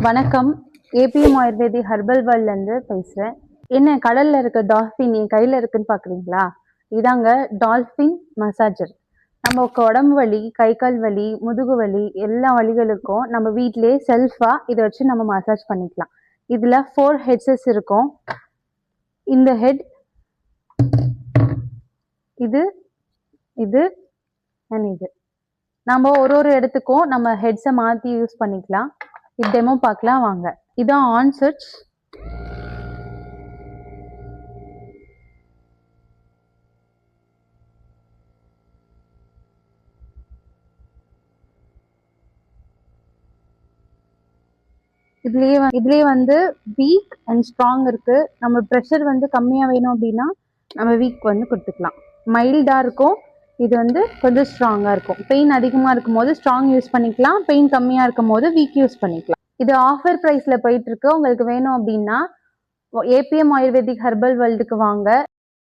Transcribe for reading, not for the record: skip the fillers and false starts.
வணக்கம். APM ayurvedic herbal வேர்ல்ட்லேருந்து பேசுகிறேன். என்ன கடலில் இருக்க டால்ஃபின் என் கையில் இருக்குன்னு பார்க்குறீங்களா? இதாங்க டால்ஃபின் மசாஜர். நமக்கு உடம்பு வலி, கை கால் வலி, முதுகு வலி எல்லா வலிகளுக்கும் நம்ம வீட்டிலேயே செல்ஃபாக இதை வச்சு நம்ம மசாஜ் பண்ணிக்கலாம். இதில் 4 ஹெட்ஸஸ் இருக்கும். இந்த ஹெட், இது இது அண்ட் இது. நம்ம ஒரு இடத்துக்கும் நம்ம ஹெட்ஸை மாற்றி யூஸ் பண்ணிக்கலாம். இது டெமோ பார்க்கலாம் வாங்க. இதான் ஆன் சுவிட்ச். இதுலயே வந்து வீக் அண்ட் ஸ்ட்ராங் இருக்கு. நம்ம ப்ரெஷர் வந்து கம்மியா வேணும் அப்படின்னா நம்ம வீக் வந்து கொடுத்துக்கலாம். மைல்டா இருக்கும். இது வந்து கொஞ்சம் ஸ்ட்ராங்கா இருக்கும். பெயின் அதிகமா இருக்கும் போது ஸ்ட்ராங் யூஸ் பண்ணிக்கலாம். பெயின் கம்மியா இருக்கும் போது வீக் யூஸ் பண்ணிக்கலாம். இது ஆஃபர் பிரைஸ்ல போயிட்டு இருக்கு. உங்களுக்கு வேணும் அப்படின்னா ஏபிஎம் ஆயுர்வேதிக் ஹெர்பல் வேர்ல்டுக்கு வாங்க.